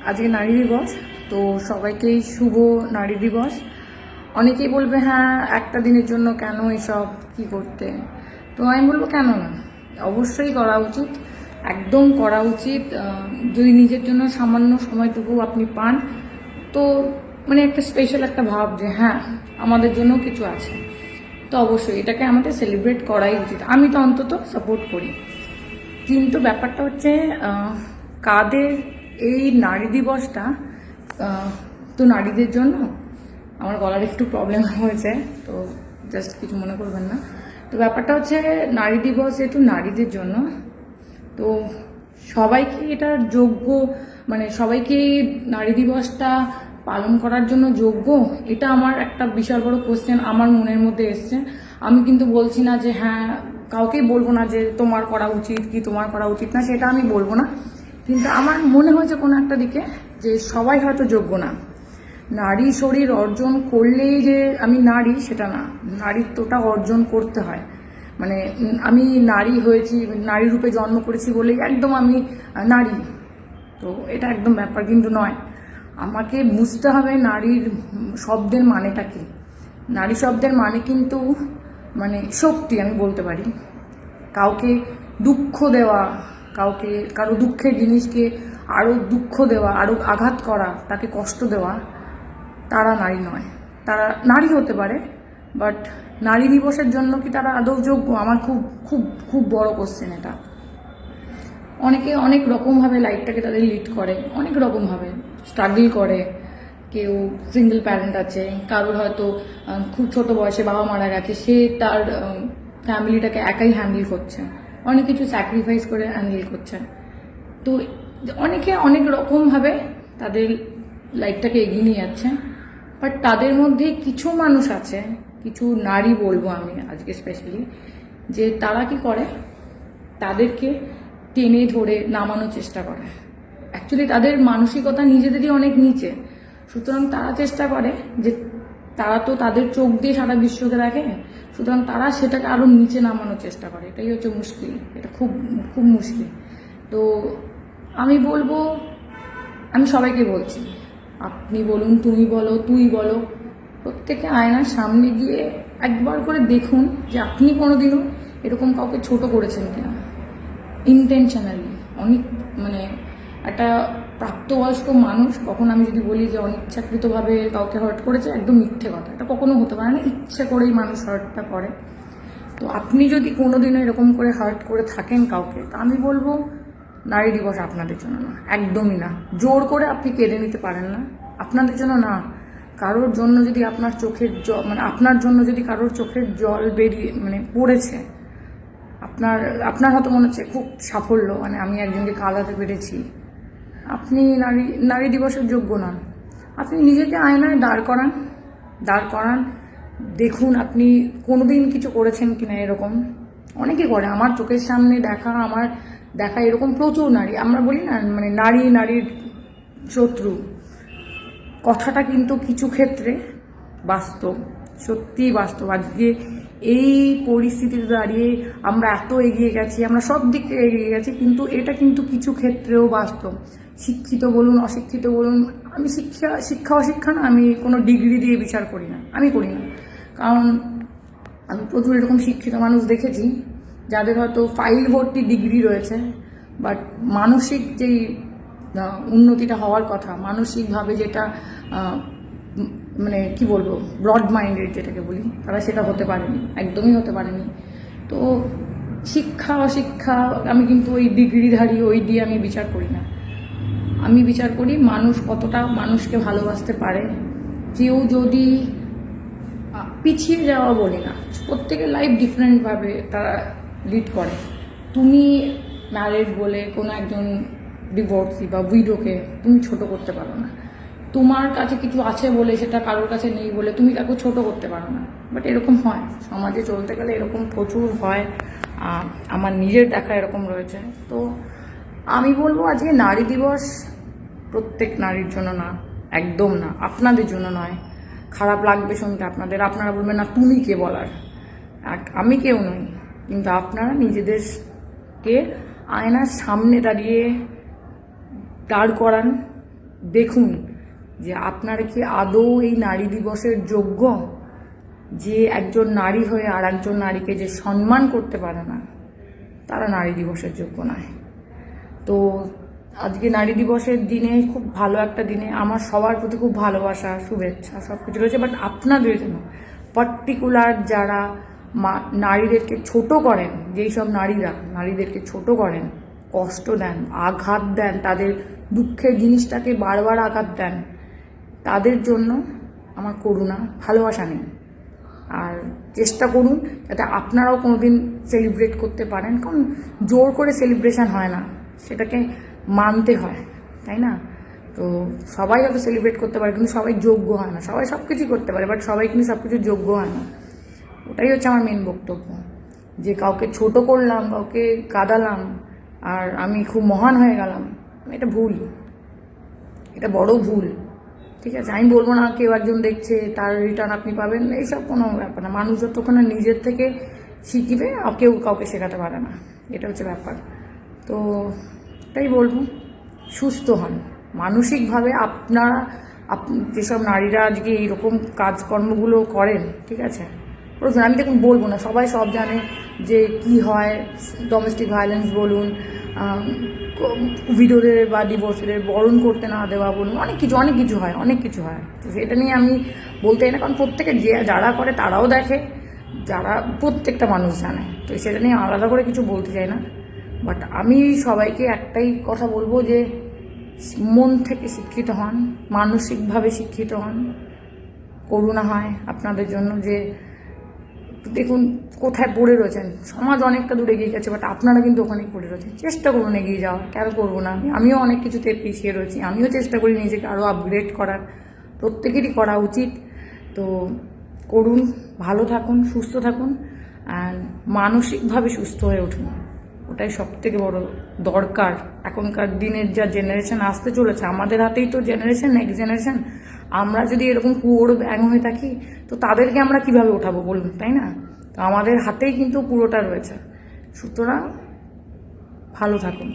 আজকে নারী দিবস, তো সবাইকেই শুভ নারী দিবস। অনেকেই বলবে হ্যাঁ একটা দিনের জন্য কেন এসব কি করতে, তো আমি বলবো কেন না, অবশ্যই করা উচিত, একদম করা উচিত। যদি নিজের জন্য সামান্য সময়টুকু আপনি পান, তো মানে একটা স্পেশাল একটা ভাব যে হ্যাঁ আমাদের জন্য কিছু আছে, তো অবশ্যই এটাকে আমাদের সেলিব্রেট করাই উচিত। আমি তো অন্তত সাপোর্ট করি। কিন্তু ব্যাপারটা হচ্ছে কাদের এই নারী দিবসটা, তো নারীদের জন্য। আমার গলার একটু প্রবলেম হয়েছে, তো জাস্ট কিছু মনে করবেন না। তো ব্যাপারটা হচ্ছে নারী দিবস যেহেতু নারীদের জন্য, তো সবাইকে এটার যোগ্য, মানে সবাইকে নারী দিবসটা পালন করার জন্য যোগ্য, এটা আমার একটা বিশাল বড় কোশ্চেন আমার মনের মধ্যে এসছে। আমি কিন্তু বলছি না যে হ্যাঁ, কাউকেই বলবো না যে তোমার করা উচিত কি তোমার করা উচিত না, সেটা আমি বলবো না। কিন্তু আমার মনে হয়েছে কোনো একটা দিকে যে সবাই হয়তো যোগ্য না। নারী শরীর অর্জন করলেই যে আমি নারী সেটা না, নারীত্বটা অর্জন করতে হয়। মানে আমি নারী হয়েছি, নারী রূপে জন্ম করেছি বলেই একদম আমি নারী, তো এটা একদম ব্যাপার কিন্তু নয়। আমাকে বুঝতে হবে নারীর শব্দের মানেটা কি। নারী শব্দের মানে কিন্তু মানে শক্তি, আমি বলতে পারি। কাউকে দুঃখ দেওয়া, কাউকে কারো দুঃখের জিনিসকে আরও দুঃখ দেওয়া, আরও আঘাত করা, তাকে কষ্ট দেওয়া, তারা নারী নয়। তারা নারী হতে পারে, বাট নারী দিবসের জন্য কি তারা আদৌ যোগ্য? আমার খুব খুব খুব বড় কোশ্চেন এটা। অনেকে অনেক রকমভাবে লাইফটাকে তাদের লিড করে, অনেক রকমভাবে স্ট্রাগল করে। কেউ সিঙ্গেল প্যারেন্ট আছে, কারোর হয়তো খুব ছোট বয়সে বাবা মারা গেছে, সে তার ফ্যামিলিটাকে একাই হ্যান্ডেল করছে, অনেক কিছু স্যাক্রিফাইস করে হ্যান্ডেল করছে। তো অনেকে অনেক রকমভাবে তাদের লাইফটাকে এগিয়ে নিয়ে যাচ্ছে। বাট তাদের মধ্যে কিছু মানুষ আছে, কিছু নারী বলবো আমি আজকে স্পেশালি, যে তারা কি করে, তাদেরকে টেনে ধরে নামানোর চেষ্টা করে। অ্যাকচুয়ালি তাদের মানসিকতা নিজেদেরই অনেক নিচে, সুতরাং তারা চেষ্টা করে যে তারা তো তাদের চোখ দিয়ে সারা বিশ্বকে দেখে, সুতরাং তারা সেটাকে আরো নিচে নামানোর চেষ্টা করে। এটাই হচ্ছে মুশকিল, এটা খুব খুব মুশকিল। তো আমি বলবো, আমি সবাইকে বলছি, আপনি বলুন, তুমি বলো, তুই বলো, প্রত্যেকে আয়নার সামনে গিয়ে একবার করে দেখুন যে আপনি কোনোদিনও এরকম কাউকে ছোট করেছেন কিনা, ইন্টেনশনালি। অনেক মানে একটা প্রাপ্তবয়স্ক মানুষ কখন, আমি যদি বলি যে অনিচ্ছাকৃতভাবে কাউকে হার্ট করেছে, একদম মিথ্যে কথা, এটা কখনো হতে পারে না। ইচ্ছে করেই মানুষ হার্টটা করে। তো আপনি যদি কোনোদিনও এরকম করে হার্ট করে থাকেন কাউকে, তা আমি বলবো নারী দিবস আপনাদের জন্য না, একদমই না। জোর করে আপনি কেড়ে নিতে পারেন না, আপনাদের জন্য না। কারোর জন্য যদি আপনার চোখের জল, মানে আপনার জন্য যদি কারোর চোখের জল বেরিয়ে মানে পড়েছে, আপনার আপনার হয়তো মনে হচ্ছে খুব সাফল্য, মানে আমি একজনকে কাঁদাতে পেরেছি, আপনি নারী নারী দিবসের যোগ্য নন। আপনি নিজেকে আয়নায় দাঁড় করান, দেখুন আপনি কোনোদিন কিছু করেছেন কিনা। এরকম অনেকে করে, আমার চোখের সামনে দেখা এরকম প্রচুর নারী। আমরা বলি না মানে নারী নারীর শত্রু, কথাটা কিন্তু কিছু ক্ষেত্রে বাস্তব, সত্যিই বাস্তব। আজকে এই পরিস্থিতিতে দাঁড়িয়ে আমরা এত এগিয়ে গেছি, আমরা সব দিক থেকে এগিয়ে গেছি, কিন্তু এটা কিন্তু কিছু ক্ষেত্রেও বাস্তব। শিক্ষিত বলুন, অশিক্ষিত বলুন, আমি শিক্ষা অশিক্ষা না, আমি কোনো ডিগ্রি দিয়ে বিচার করি না, আমি করি না। কারণ আমি প্রচুর এরকম শিক্ষিত মানুষ দেখেছি যাদের হয়তো ফাইল ভর্তি ডিগ্রি রয়েছে, বাট মানসিক যেই উন্নতিটা হওয়ার কথা, মানসিকভাবে যেটা মানে কি বলবো, ব্রড মাইন্ডেড যেটাকে বলি, তারা সেটা হতে পারেনি, একদমই হতে পারেনি। তো শিক্ষা অশিক্ষা আমি কিন্তু ওই ডিগ্রিধারী ওই দিয়ে আমি বিচার করি না। আমি বিচার করি মানুষ কতটা মানুষকে ভালোবাসতে পারে। কেউ যদি পিছিয়ে যাওয়া বলি না, প্রত্যেকের লাইফ ডিফারেন্টভাবে তারা লিড করে। তুমি ম্যারিড বলে কোনো একজন ডিভোর্সি বা উইডোকে তুমি ছোট করতে পারো না। তোমার কাছে কিছু আছে বলে, সেটা কারোর কাছে নেই বলে তুমি কাউকে ছোট করতে পারো না। বাট এরকম হয়, সমাজে চলতে গেলে এরকম প্রচুর হয়। আমার নিজের দেখা এরকম রয়েছে। তো আমি বলবো আজকে নারী দিবস প্রত্যেক নারীর জন্য না, একদম না, আপনাদের জন্য নয়। খারাপ লাগবে শুনতে আপনাদের, আপনারা বলবেন না তুমি কে বলার, আমি কেউ নই। কিন্তু আপনারা নিজেদেরকে আয়নার সামনে দাঁড় করান, দেখুন যে আপনারা কি আদৌ এই নারী দিবসের যোগ্য, যে একজন নারী হয়ে আর একজন নারীকে যে সম্মান করতে পারে না, তারা নারী দিবসের যোগ্য নয়। তো আজকে নারী দিবসের দিনে খুব ভালো একটা দিনে আমার সবার প্রতি খুব ভালোবাসা, শুভেচ্ছা সব কিছু রয়েছে, বাট আপনাদের জন্য পার্টিকুলার যারা নারীদেরকে ছোট করেন, যেই সব নারীরা নারীদেরকে ছোট করেন, কষ্ট দেন, আঘাত দেন, তাদের দুঃখের জিনিসটাকে বারবার আঘাত দেন, তাদের জন্য আমার করুণা, ভালোবাসা নেই। আর চেষ্টা করুন যাতে আপনারাও কোনোদিন সেলিব্রেট করতে পারেন, কারণ জোর করে সেলিব্রেশন হয় না, সেটাকে মানতে হয়, তাই না? তো সবাই হয়তো সেলিব্রেট করতে পারে, কিন্তু সবাই যোগ্য হয় না। সবাই সব কিছুই করতে পারে, বাট সবাই কিন্তু সব কিছু যোগ্য হয় না। ওটাই হচ্ছে আমার মেন বক্তব্য, যে কাউকে ছোট করলাম, কাউকে কাঁদালাম, আর আমি খুব মহান হয়ে গেলাম, এটা ভুল, এটা বড় ভুল। ঠিক আছে, আমি বলবো না কেউ একজন দেখছে তার রিটার্ন আপনি পাবেন, এইসব কোনো ব্যাপার না। মানুষ যতক্ষণ নিজের থেকে শিখবে, কেউ কাউকে শেখাতে পারে না, এটা হচ্ছে ব্যাপার। তো এটাই বলবো, সুস্থ হন মানসিকভাবে। আপনারা যেসব নারীরা আজকে এইরকম কাজকর্মগুলো করেন, ঠিক আছে, প্রয়োজন আমি দেখুন বলবো না, সবাই সব জানে যে কি হয়, ডোমেস্টিক ভায়োলেন্স বলুন, উইডোদের বা ডিভোর্সের বরণ করতে না দেওয়া বলুন, অনেক কিছু হয়, অনেক কিছু হয়। তো সেটা নিয়ে আমি বলতে চাই না, কারণ প্রত্যেকে যারা করে তারাও দেখে, যারা প্রত্যেকটা মানুষ জানে, তো সেটা নিয়ে আলাদা করে কিছু বলতে চাই না। বাট আমি সবাইকে একটাই কথা বলবো যে মন থেকে শিক্ষিত হন, মানসিকভাবে শিক্ষিত হন। করুণা হয় আপনাদের জন্য যে দেখুন কোথায় পড়ে রয়েছেন, সমাজ অনেকটা দূরে এগিয়ে গেছে, বাট আপনারা কিন্তু ওখানেই পড়ে রয়েছেন। চেষ্টা করুন এগিয়ে যাওয়ার, কেন করবো না? আমিও অনেক কিছুতে পিছিয়ে রয়েছি, আমিও চেষ্টা করি নিজেকে আরও আপগ্রেড করার, প্রত্যেকেরই করা উচিত। তো করুন, ভালো থাকুন, সুস্থ থাকুন, অ্যান্ড মানসিকভাবে সুস্থ হয়ে উঠুন, ওটাই সব থেকে বড় দরকার। এখনকার দিনের যা জেনারেশন আসতে চলেছে, আমাদের হাতেই তো জেনারেশন, নেক্সট জেনারেশন। আমরা যদি এরকম কুয়োর ব্যাঙ হয়ে থাকি, তো তাদেরকে আমরা কিভাবে ওঠাবো বলুন, তাই না? তো আমাদের হাতেই কিন্তু পুরোটা রয়েছে। সুতরাং ভালো থাকুন।